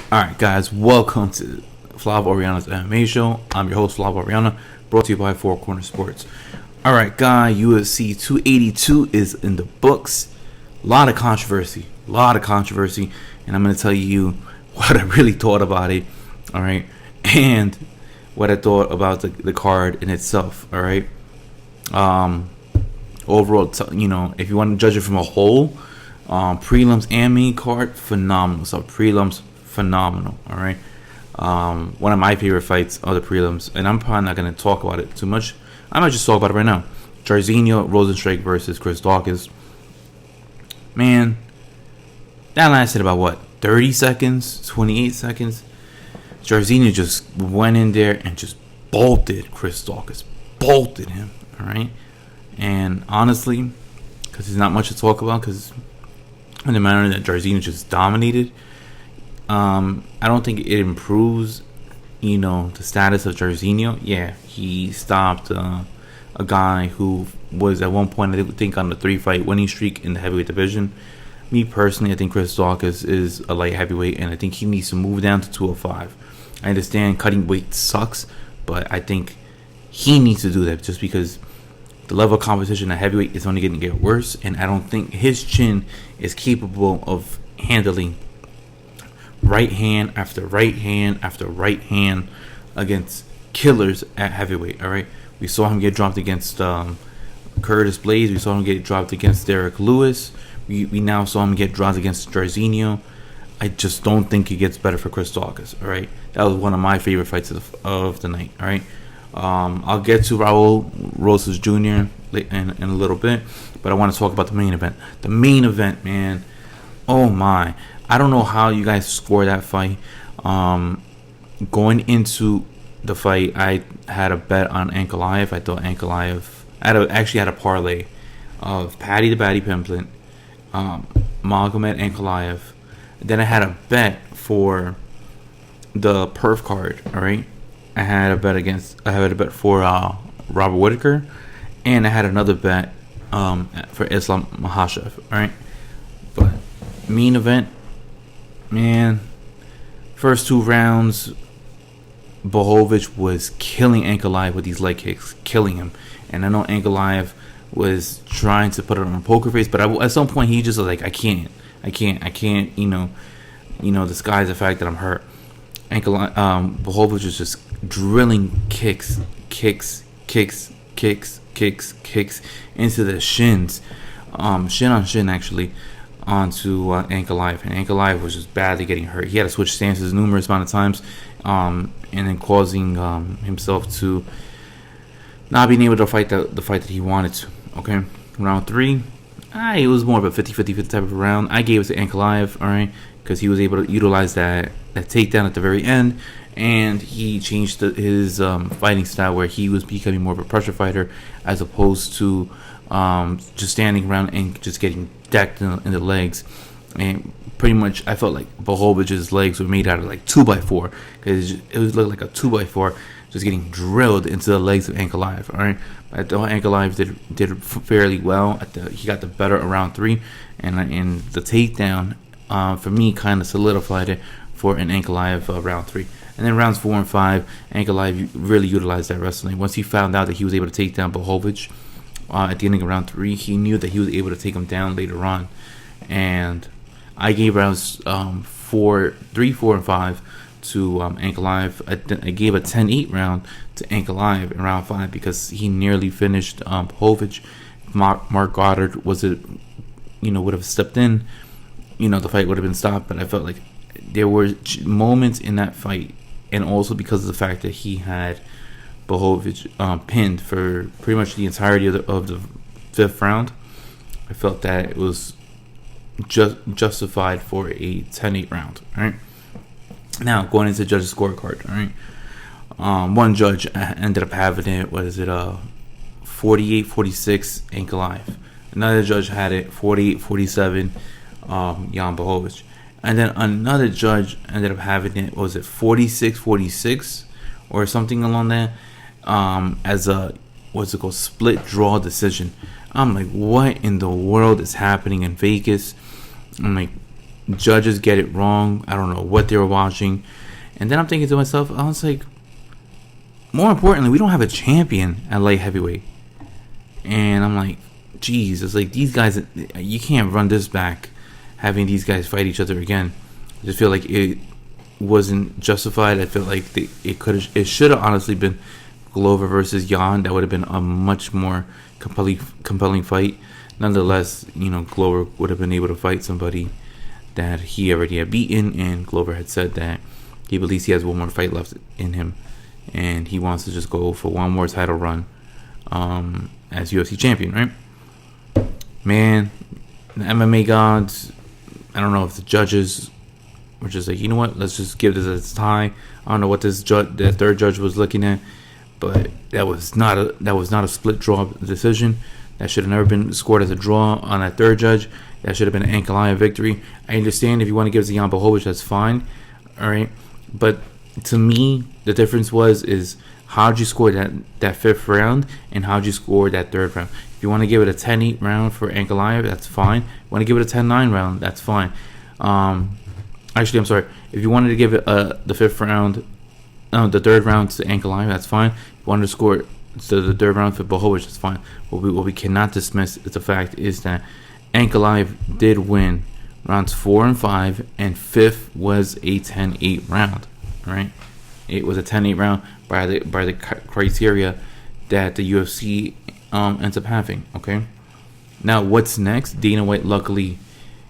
Alright, guys, welcome to Flav Oriana's MMA show. I'm your host, Flav Oriana, brought to you by Four Corner Sports. Alright, guy, UFC 282 is in the books. A lot of controversy, and I'm going to tell you what I really thought about it, alright, and what I thought about the card in itself, alright. Overall, if you want to judge it from a whole, prelims and main card, phenomenal. So prelims, phenomenal. All right. One of my favorite fights are the prelims, and I'm probably not going to talk about it too much. I might just talk about it right now. Jairzinho Rozenstruik versus Chris Daukaus. Man, that lasted about what, 30 seconds, 28 seconds. Jairzinho just went in there and just bolted Chris Daukaus, bolted him. All right. And honestly, because there's not much to talk about, because in the manner that Jairzinho just dominated, I don't think it improves, the status of Jairzinho. Yeah, he stopped a guy who was at one point, I think, on the 3-fight winning streak in the heavyweight division. Me personally, I think Chris Daukaus is a light heavyweight, and I think he needs to move down to 205. I understand cutting weight sucks, but I think he needs to do that just because the level of competition at heavyweight is only going to get worse, and I don't think his chin is capable of handling right hand after right hand after right hand against killers at heavyweight. All right, we saw him get dropped against Curtis Blades. We saw him get dropped against Derek Lewis. We now saw him get dropped against Jairzinho. I just don't think it gets better for Chris Daukaus. All right, that was one of my favorite fights of the night. All right. I'll get to Raul Rosas Jr. in a little bit, but I want to talk about the main event. The main event, man. Oh my! I don't know how you guys score that fight. Going into the fight, I had a bet on Ankalaev. I thought Ankalaev. Actually had a parlay of Paddy the Baddy Pimplin, Magomed Ankalaev. Then I had a bet for the perf card. All right. I had a bet for Robert Whitaker, and I had another bet for Islam Makhachev. All right, but main event, man. First 2 rounds, Blachowicz was killing Ankalaev with these leg kicks, killing him. And I know Ankalaev was trying to put it on a poker face, but at some point he just was like, I can't, disguise the fact that I'm hurt. Blachowicz was just drilling kicks into the shins, shin on shin actually, onto Ankalaev, and Ankalaev was just badly getting hurt. He had to switch stances numerous amount of times, and then causing himself to not being able to fight the fight that he wanted to. Okay, round 3, it was more of a 50-50 type of round. I gave it to Ankalaev, all right, because he was able to utilize that takedown at the very end, and he changed his fighting style where he was becoming more of a pressure fighter as opposed to just standing around and just getting decked in the legs. And pretty much I felt like Blachowicz's legs were made out of like 2x4, because it was looked like a 2x4 just getting drilled into the legs of Ankalaev. All right, I thought Ankalaev did fairly well. He got the better around 3, and the takedown for me kind of solidified it for an Ankalaev round 3. And then rounds 4 and 5, Ankalaev really utilized that wrestling. Once he found out that he was able to take down Blachowicz at the ending of round 3, he knew that he was able to take him down later on. And I gave rounds 3, 4, and 5 to Ankalaev. I gave a 10-8 round to Ankalaev in round 5 because he nearly finished Blachowicz. Mark Goddard would have stepped in, the fight would have been stopped. But I felt like there were moments in that fight, and also because of the fact that he had Blachowicz pinned for pretty much the entirety of the 5th round, I felt that it was justified for a 10-8 round. All right. Now going into the judge's scorecard. All right. One judge ended up having it. 48-46 Ankalaev. Another judge had it 48-47 Jan Blachowicz. And then another judge ended up having it, 46-46 or something along that, as a, split draw decision. I'm like, what in the world is happening in Vegas? I'm like, judges get it wrong. I don't know what they were watching. And then I'm thinking to myself, I was like, more importantly, we don't have a champion at light heavyweight. And I'm like, geez, it's like these guys, you can't run this back, having these guys fight each other again. I just feel like it wasn't justified. I feel like it should have honestly been Glover versus Jan. That would have been a much more compelling fight. Nonetheless, Glover would have been able to fight somebody that he already had beaten, and Glover had said that he believes he has one more fight left in him, and he wants to just go for one more title run as UFC champion, right? Man, the MMA gods, I don't know if the judges were just like, you know what, let's just give this a tie. I don't know what the third judge was looking at, but that was not a split draw decision. That should have never been scored as a draw on that third judge. That should have been an Ankalaev victory. I understand if you want to give it to Jan Blachowicz, that's fine. All right. But to me, the difference is how'd you score that fifth round and how'd you score that third round. If you want to give it a 10-8 round for Ankalaev, that's fine. If you want to give it a 10-9 round, that's fine. Actually, I'm sorry. If you wanted to give it the fifth round, the third round to Ankalaev, that's fine. If you wanted to score so the third round for Blachowicz, that's fine. What we cannot dismiss is the fact is that Ankalaev did win rounds 4 and 5, and fifth was a 10-8 round. All right, it was a 10-8 round by the criteria that the UFC ends up having. Okay, now what's next? Dana White, luckily,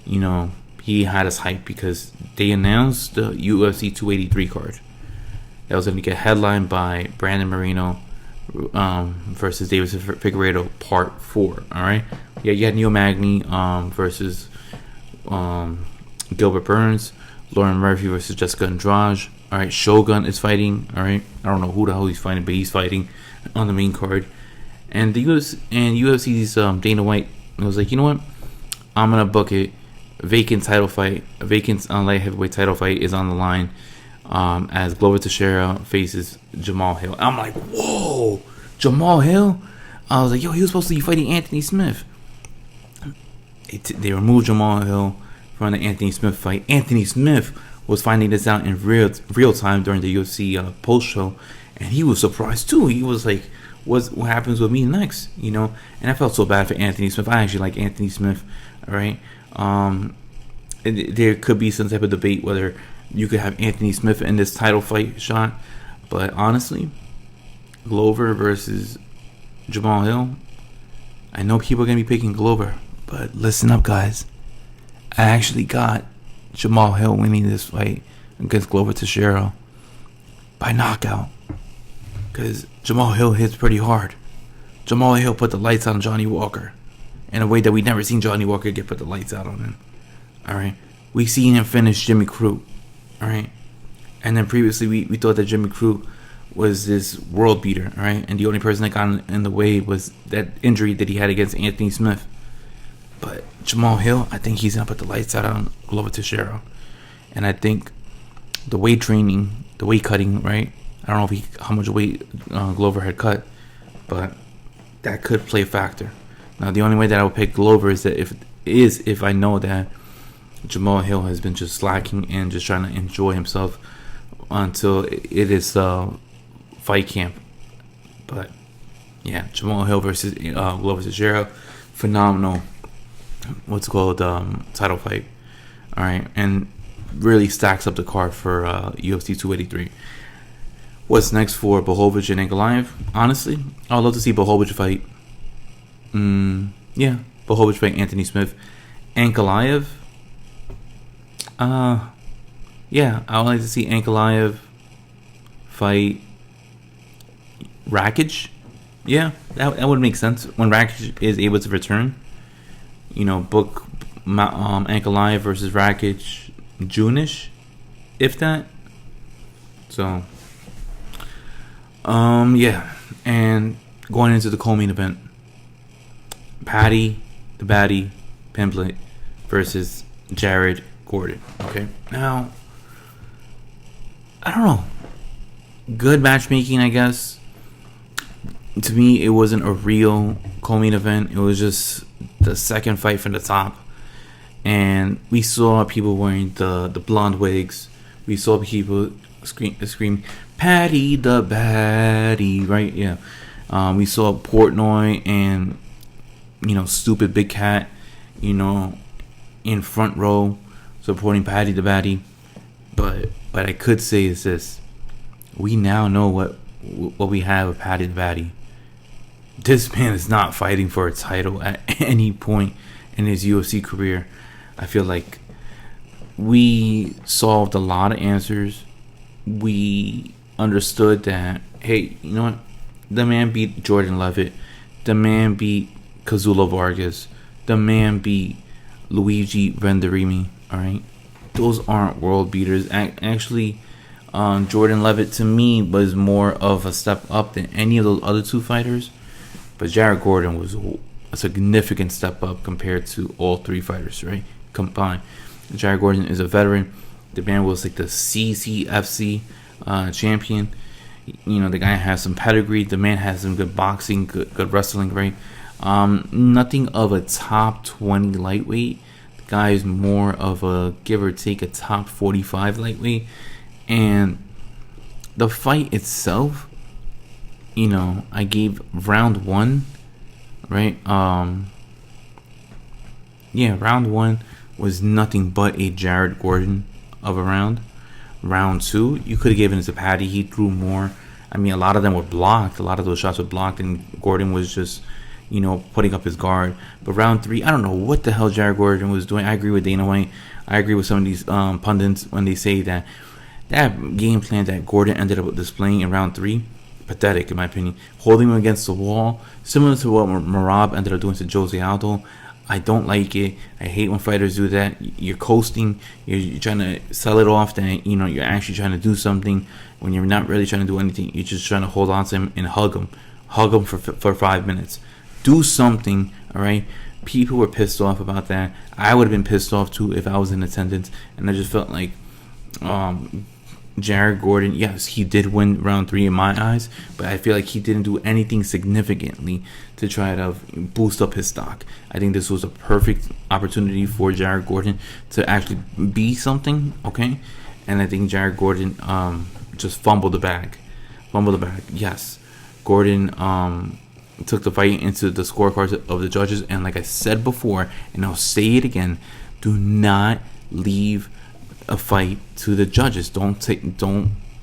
he had us hyped because they announced the UFC 283 card that was going to get headlined by Brandon Moreno versus Davis Figueiredo Part 4. All right, yeah, you had Neil Magny versus Gilbert Burns, Lauren Murphy versus Jessica Andrade. All right, Shogun is fighting. All right, I don't know who the hell he's fighting, but he's fighting on the main card. And the UFC's Dana White was like, you know what, I'm gonna book it. A vacant light heavyweight title fight is on the line as Glover Teixeira faces Jamal Hill. I'm like, whoa, Jamal Hill? I was like, yo, he was supposed to be fighting Anthony Smith. They removed Jamal Hill from the Anthony Smith fight. Anthony Smith was finding this out in real time during the UFC post show, and he was surprised too. He was like, what happens with me next? And I felt so bad for Anthony Smith. I actually like Anthony Smith. All right. There could be some type of debate whether you could have Anthony Smith in this title fight shot, but honestly, Glover versus Jamal Hill, I know people are gonna be picking Glover, but listen up, guys. I actually got Jamal Hill winning this fight against Glover Teixeira by knockout, because Jamal Hill hits pretty hard. Jamal Hill put the lights on Johnny Walker in a way that we'd never seen Johnny Walker get put the lights out on him. All right, we seen him finish Jimmy Crute. All right, and then previously we thought that Jimmy Crute was this world beater. All right, and the only person that got in the way was that injury that he had against Anthony Smith. But Jamal Hill, I think he's gonna put the lights out on Glover Teixeira, and I think the weight training, the weight cutting, right? I don't know how much weight Glover had cut, but that could play a factor. Now, the only way that I would pick Glover is that if I know that Jamal Hill has been just slacking and just trying to enjoy himself until it is fight camp. But yeah, Jamal Hill versus Glover Teixeira, phenomenal. Title fight. All right, and really stacks up the card for UFC 283. What's next for Blachowicz and Ankalaev? Honestly, I would love to see Blachowicz fight. Blachowicz fight Anthony Smith. Ankalaev. I would like to see Ankalaev fight Rakic. Yeah, that would make sense when Rakic is able to return. Book Ankalaev versus Rakic June-ish, if that. So, and going into the co-main event, Paddy, the Baddy, Pimblett versus Jared Gordon. Okay, now I don't know. Good matchmaking, I guess. To me, it wasn't a real co-main event. It was just the second fight from the top, and we saw people wearing the blonde wigs. We saw people scream Paddy the Baddy, right? Yeah. We saw Portnoy and stupid Big Cat, in front row supporting Paddy the Baddy. But what I could say is this: we now know what we have with Paddy the Baddy. This man is not fighting for a title at any point in his UFC career. I feel like we solved a lot of answers. We understood that, hey, you know what? The man beat Jordan Levitt. The man beat Kazula Vargas. The man beat Luigi Venderimi. All right? Those aren't world beaters. Actually, Jordan Levitt, to me, was more of a step up than any of those other two fighters. But Jared Gordon was a significant step up compared to all three fighters, right? Combined. Jared Gordon is a veteran. The man was like the CCFC champion. The guy has some pedigree. The man has some good boxing, good wrestling, right? Nothing of a top 20 lightweight. The guy is more of a, give or take, a top 45 lightweight. And the fight itself, I gave round one, right? Round one was nothing but a Jared Gordon of a round. Round two, you could have given it to Paddy. He threw more. I mean, a lot of them were blocked. A lot of those shots were blocked, and Gordon was just, putting up his guard. But round three, I don't know what the hell Jared Gordon was doing. I agree with Dana White. I agree with some of these pundits when they say that game plan that Gordon ended up displaying in round three, pathetic in my opinion. Holding him against the wall, similar to what Merab ended up doing to Jose Aldo. I don't like it. I hate when fighters do that. You're coasting. You're trying to sell it off that you're actually trying to do something when you're not really trying to do anything. You're just trying to hold on to him and hug him for 5 minutes. Do something, all right? People were pissed off about that. I would have been pissed off too if I was in attendance, and I just felt like Jared Gordon, yes, he did win round three in my eyes, but I feel like he didn't do anything significantly to try to boost up his stock. I think this was a perfect opportunity for Jared Gordon to actually be something, okay? And I think Jared Gordon just fumbled the bag. Yes. Gordon took the fight into the scorecards of the judges, and like I said before, and I'll say it again, do not leave a fight to the judges. Don't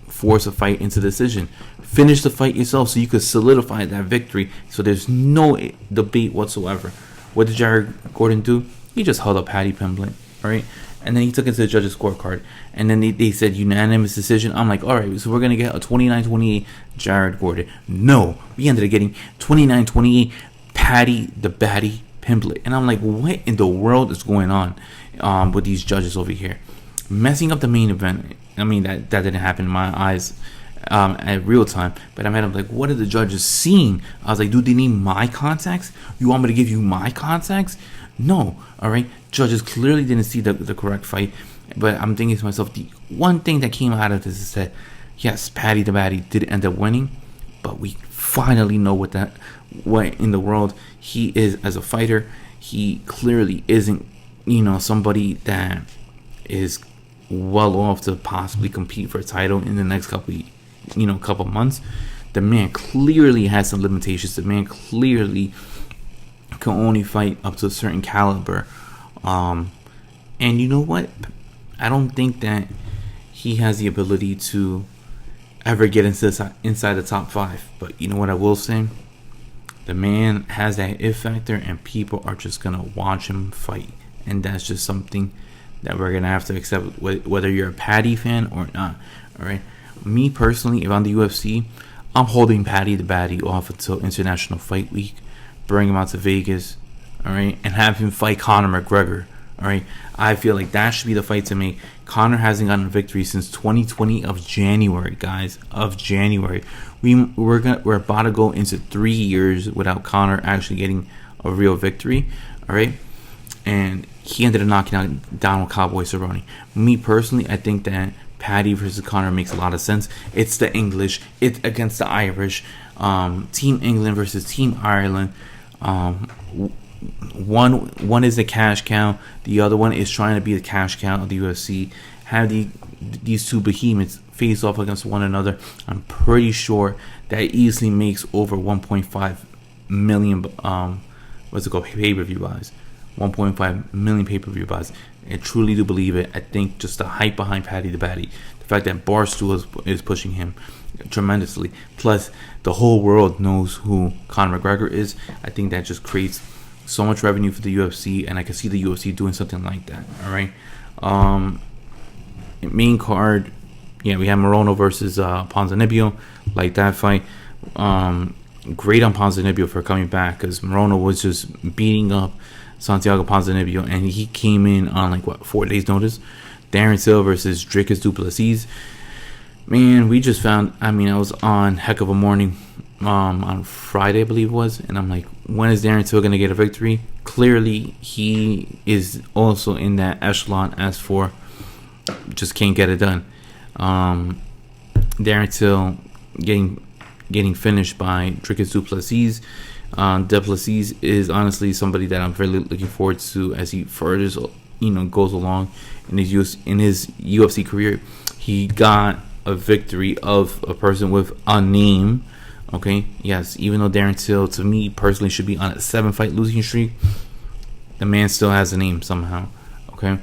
force a fight into decision. Finish the fight yourself so you could solidify that victory, so there's no debate whatsoever. What did Jared Gordon do? He just held up Paddy Pimblett, right? And then he took it to the judges' scorecard, and then they said unanimous decision. I'm like, all right, so we're going to get a 29-28 Jared Gordon. No, we ended up getting 29-28 Paddy the Baddy Pimblett. And I'm like, what in the world is going on with these judges over here? Messing up the main event. I mean, that didn't happen in my eyes at real time. But I'm like, what are the judges seeing? I was like, dude, they need my contacts? You want me to give you my contacts? No. All right. Judges clearly didn't see the correct fight. But I'm thinking to myself, the one thing that came out of this is that, yes, Paddy the Baddy did end up winning. But we finally know what in the world he is as a fighter. He clearly isn't, somebody that is well off to possibly compete for a title in the next couple months. The man clearly has some limitations. The man clearly can only fight up to a certain caliber. And you know what? I don't think that he has the ability to ever get inside the top 5. But you know what I will say? The man has that it factor, and people are just gonna watch him fight, and that's just something that we're gonna have to accept, whether you're a Paddy fan or not. All right. Me personally, if I'm the UFC, I'm holding Paddy the Baddy off until International Fight Week. Bring him out to Vegas, all right, and have him fight Conor McGregor. All right. I feel like that should be the fight to make. Conor hasn't gotten a victory since 2020 of January, guys. Of January, we're about to go into 3 years without Conor actually getting a real victory. All right. And he ended up knocking out Donald Cowboy Cerrone. Me personally, I think that Paddy versus Conor makes a lot of sense. It's the English. It's against the Irish. Team England versus Team Ireland. one is the cash cow, the other one is trying to be the cash cow of the UFC. Have these two behemoths face off against one another. I'm pretty sure that easily makes over 1.5 million pay-per-view buys. 1.5 million pay-per-view buys. I truly do believe it. I think just the hype behind Paddy the Baddy, the fact that Barstool is pushing him tremendously, plus the whole world knows who Conor McGregor is. I think that just creates so much revenue for the UFC, and I can see the UFC doing something like that. All right. Main card, yeah, we have Morono versus Ponzinibbio. Like that fight. Great on Ponzinibbio for coming back, because Morono was just beating up Santiago Ponzinibbio, and he came in on 4 days notice. Darren Till versus Dricus du Plessis. Man, we just found, I was on Heck of a Morning on Friday, I believe it was, and I'm like, when is Darren Till going to get a victory? Clearly, he is also in that echelon as for just can't get it done. Darren Till getting finished by Dricus du Plessis. Du Plessis is honestly somebody that I'm really looking forward to as he furthers, goes along in his UFC career. He got a victory of a person with a name. Okay, yes, even though Darren Till, to me personally, should be on a 7-fight losing streak, the man still has a name somehow. Okay,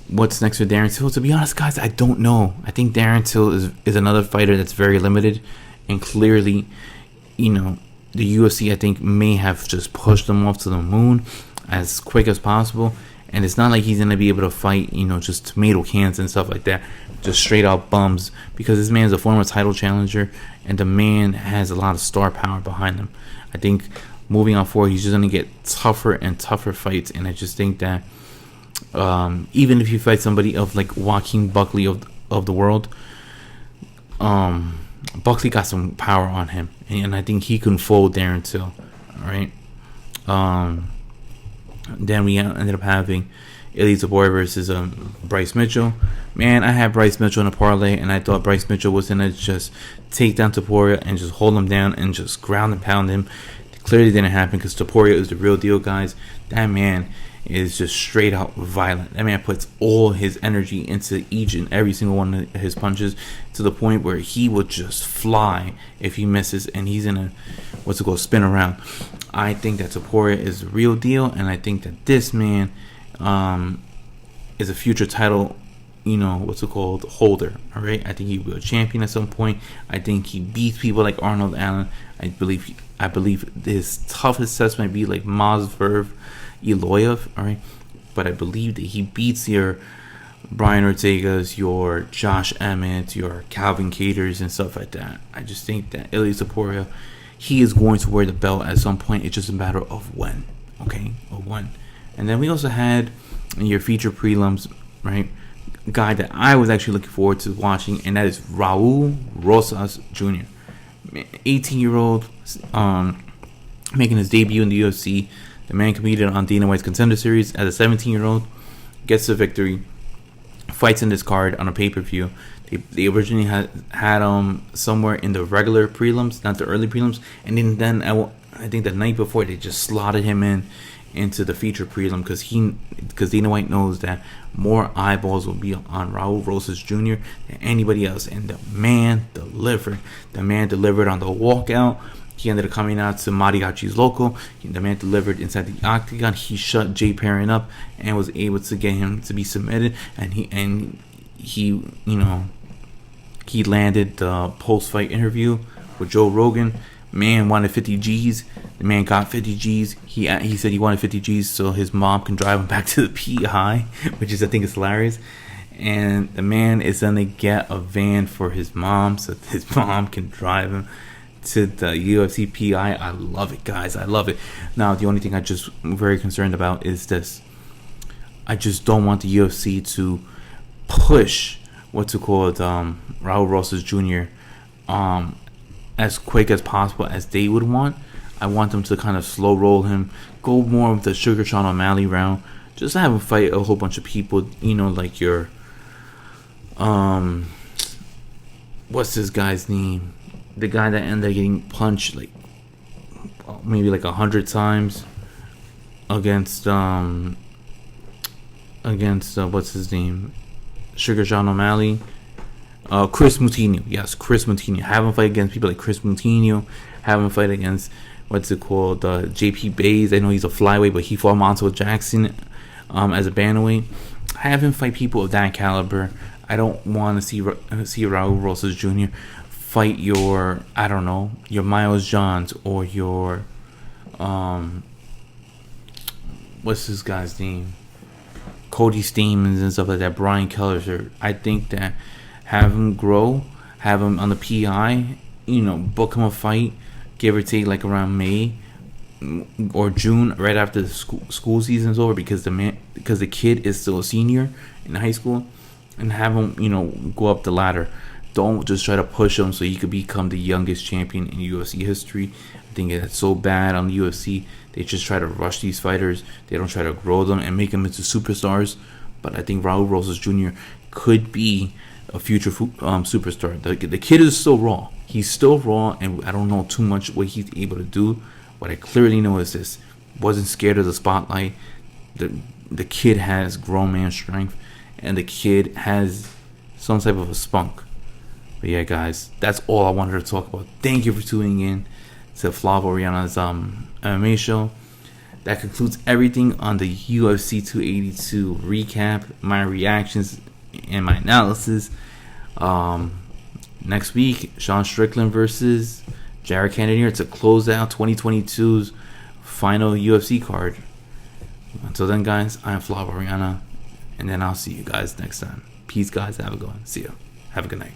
what's next for Darren Till? To be honest, guys, I don't know. I think Darren Till is another fighter that's very limited, and clearly, the UFC, I think, may have just pushed him off to the moon as quick as possible. And it's not like he's going to be able to fight, just tomato cans and stuff like that, just straight out bums, because this man's a former title challenger, and the man has a lot of star power behind him. I think moving on forward, he's just going to get tougher and tougher fights, and I just think that even if you fight somebody of like Joaquin Buckley of the world, Buckley got some power on him, and I think he can fold Darren Till. All right. Then we ended up having Ilia Topuria versus Bryce Mitchell. Man, I had Bryce Mitchell in a parlay, and I thought Bryce Mitchell was going to just take down Topuria and just hold him down and just ground and pound him. It clearly didn't happen, because Topuria is the real deal, guys. That man is just straight out violent. That man puts all his energy into each and every single one of his punches, to the point where he would just fly if he misses, and he's in a spin around. I think that Topuria is the real deal, and I think that this man is a future title, holder. All right, I think he'll be a champion at some point. I think he beats people like Arnold Allen. I believe his toughest test might be like Movsar Evloev. All right, but I believe that he beats your Brian Ortega's, your Josh Emmett, your Calvin Caters, and stuff like that. I just think that Ilia Topuria, he is going to wear the belt at some point. It's just a matter of when. Okay, of when. And then we also had your feature prelims, right? A guy that I was actually looking forward to watching, and that is Raul Rosas Jr. 18-year-old, making his debut in the UFC. The man competed on Dana White's Contender Series as a 17-year-old, gets the victory, fights in this card on a pay-per-view. They originally had somewhere in the regular prelims, not the early prelims, and then I think the night before they just slotted him into the feature prelim, because Dana White knows that more eyeballs will be on Raul Rosas Jr. than anybody else, and the man delivered. The man delivered on the walkout. He ended up coming out to Mariachi's Loco. The man delivered inside the octagon. He shut Jay Perrin up and was able to get him to be submitted, and he landed the post-fight interview with Joe Rogan. Man wanted 50 G's. The man got 50 G's. He said he wanted 50 G's so his mom can drive him back to the PI, which I think is hilarious. And the man is going to get a van for his mom so his mom can drive him to the UFC PI. I love it, guys. I love it. Now, the only thing I'm just very concerned about is this. I just don't want the UFC to push Raul Rosas Jr. As quick as possible as they would want. I want them to kind of slow roll him, go more of the Sugar Sean O'Malley round, just have him fight a whole bunch of people, like your what's this guy's name? The guy that ended up getting punched like maybe like 100 times against what's his name, Sugar Sean O'Malley. Chris Moutinho. Yes, Chris Moutinho. Have him fight against people like Chris Moutinho. Have him fight against, what's it called, JP Bays. I know he's a flyweight, but he fought Montel Jackson as a bantamweight. Have him fight people of that caliber. I don't want to see Raul Rosas Jr. fight your, I don't know, your Miles Johns or your what's this guy's name, Cody Stamans and stuff like that, Brian Kelleher. I think that have him grow, have him on the PI, book him a fight, give or take like around May or June, right after the school season's over, because the kid is still a senior in high school, and have him go up the ladder. Don't just try to push him so he could become the youngest champion in UFC history. I think it's so bad on the UFC. They just try to rush these fighters. They don't try to grow them and make them into superstars. But I think Raul Rosas Jr. could be a future superstar. The kid is still raw. He's still raw, and I don't know too much what he's able to do. What I clearly know is this: wasn't scared of the spotlight. The kid has grown man strength, and the kid has some type of a spunk. But yeah, guys, that's all I wanted to talk about. Thank you for tuning in to Flav Oriana's MMA show. That concludes everything on the UFC 282 recap, my reactions, and my analysis. Next week, Sean Strickland versus Jared Cannonier to close out 2022's final UFC card. Until then, guys, I'm Flav Oriana, and then I'll see you guys next time. Peace, guys. Have a good one. See ya. Have a good night.